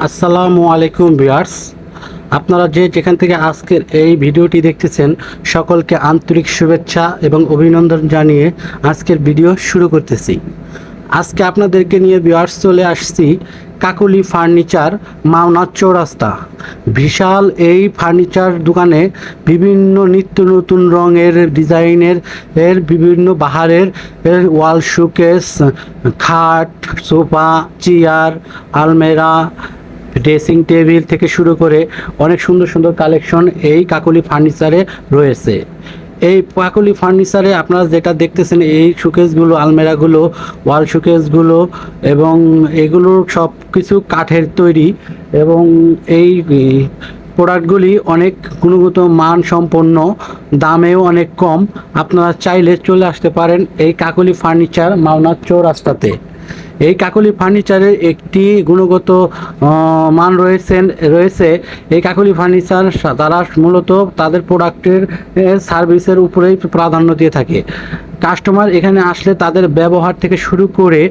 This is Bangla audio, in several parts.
আসসালামু আলাইকুম ভিউয়ার্স, আপনারা যেখান থেকে আজকের এই ভিডিওটি দেখতেছেন সকলকে আন্তরিক শুভেচ্ছা এবং অভিনন্দন জানিয়ে আজকের ভিডিও শুরু করতেছি। আজকে আপনাদেরকে নিয়ে ভিউয়ার্স চলে আসছি কাকলি ফার্নিচার, মাওনা চৌরাস্তা। বিশাল এই ফার্নিচার দোকানে বিভিন্ন নিত্য নতুন রঙের ডিজাইনের বিভিন্ন বাহারের ওয়াল শোকেস, খাট, সোফা, চেয়ার, আলমেরা, ড্রেসিং টেবিল থেকে শুরু করে অনেক সুন্দর সুন্দর কালেকশন এই কাকলি ফার্নিচারে রয়েছে। এই কাকলি ফার্নিচারে আপনারা যেটা দেখতেছেন, এই শোকেসগুলো, আলমেরাগুলো, ওয়াল শোকেসগুলো এবং এগুলো সব কিছু কাঠের তৈরি এবং এই প্রোডাক্টগুলি অনেক গুণগত মান সম্পন্ন, দামেও অনেক কম। আপনারা চাইলে চলে আসতে পারেন এই কাকলি ফার্নিচার, মাওনা চৌরাস্তাতে। এই কাকলি ফার্নিচারের একটি গুণগত মান রয়েছে। এই কাকলি ফার্নিচার তারা মূলত তাদের প্রোডাক্টের সার্ভিসের উপরেই প্রাধান্য দিয়ে থাকে। কাস্টমার এখানে আসলে তাদের ব্যবহার থেকে শুরু করে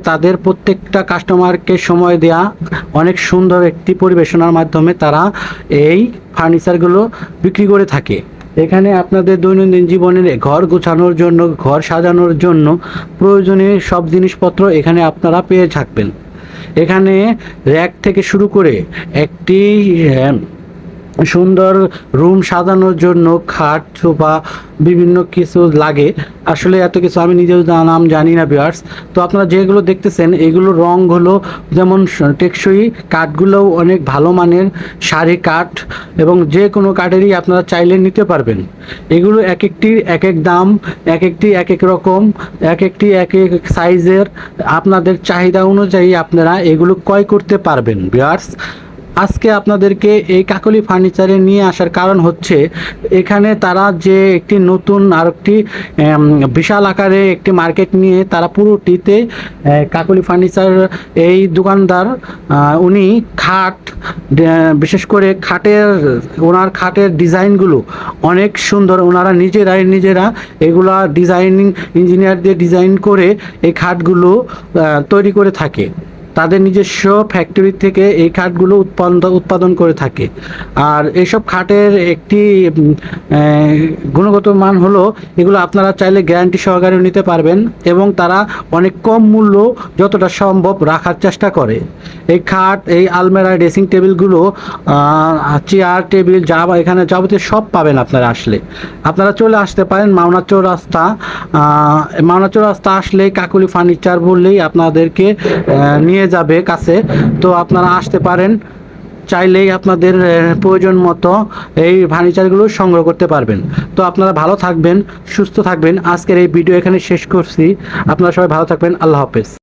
তাদের প্রত্যেকটা কাস্টমারকে সময় দেয়া, অনেক সুন্দর একটি পরিবেশনার মাধ্যমে তারা এই ফার্নিচারগুলো বিক্রি করে থাকে। এখানে আপনাদের দৈনন্দিন জীবনের ঘর গোছানোর জন্য, ঘর সাজানোর জন্য প্রয়োজনীয় সব জিনিসপত্র এখানে আপনারা পেয়ে থাকবেন। এখানে র্যাক থেকে শুরু করে একটি সুন্দর রুম সাজানোর জন্য খাট, সোফা, বিভিন্ন কিছু লাগে। আসলে এত কিছু আমি নিজেও নাম জানি না ভিউয়ার্স। তো আপনারা যেগুলো দেখতেছেন এগুলো রঙগুলো যেমন টেকসই, কাঠগুলোও অনেক ভালো মানের সারি কাঠ এবং যে কোনো কাঠেরই আপনারা চাইলে নিতে পারবেন। এগুলো এক একটির এক এক দাম, এক একটি এক এক রকম, এক একটি এক এক সাইজের। আপনাদের চাহিদা অনুযায়ী আপনারা এগুলো ক্রয় করতে পারবেন ভিউয়ার্স। আজকে আপনাদেরকে এই কাকলি ফার্নিচারে নিয়ে আসার কারণ হচ্ছে, এখানে তারা যে একটি নতুন আর একটি বিশাল আকারে একটি মার্কেট নিয়ে তারা পুরোটিতে কাকলি ফার্নিচার এই দোকানদার উনি খাট, বিশেষ করে ওনার খাটের ডিজাইনগুলো অনেক সুন্দর। ওনারা নিজেরা এগুলা ডিজাইনিং ইঞ্জিনিয়ার দিয়ে ডিজাইন করে এই খাটগুলো তৈরি করে থাকে। তাদের নিজস্ব ফ্যাক্টরি থেকে এই খাটগুলো উৎপাদন করে থাকে। আর এইসব খাটের একটি গুণগত মান হলো, এগুলো আপনারা চাইলে গ্যারান্টি সহকারে নিতে পারবেন এবং তারা অনেক কম মূল্য যতটা সম্ভব রাখার চেষ্টা করে। এই খাট, এই আলমেরা, ড্রেসিং টেবিলগুলো, চেয়ার টেবিল, এখানে যাবতীয় সব পাবেন আপনারা আসলে। আপনারা চলে আসতে পারেন মাওনা চৌরাস্তা। মাওনা চৌরাস্তা আসলে কাকলি ফার্নিচার বললেই আপনাদেরকে নিয়ে যাবে কাছে। তো আপনারা আসতে পারেন, চাইলেই আপনাদের প্রয়োজন মতো এই ফার্নিচারগুলো সংগ্রহ করতে পারবেন। তো আপনারা ভালো থাকবেন, সুস্থ থাকবেন। আজকের এই ভিডিও এখানে শেষ করছি। আপনারা সবাই ভালো থাকবেন। আল্লাহ হাফেজ।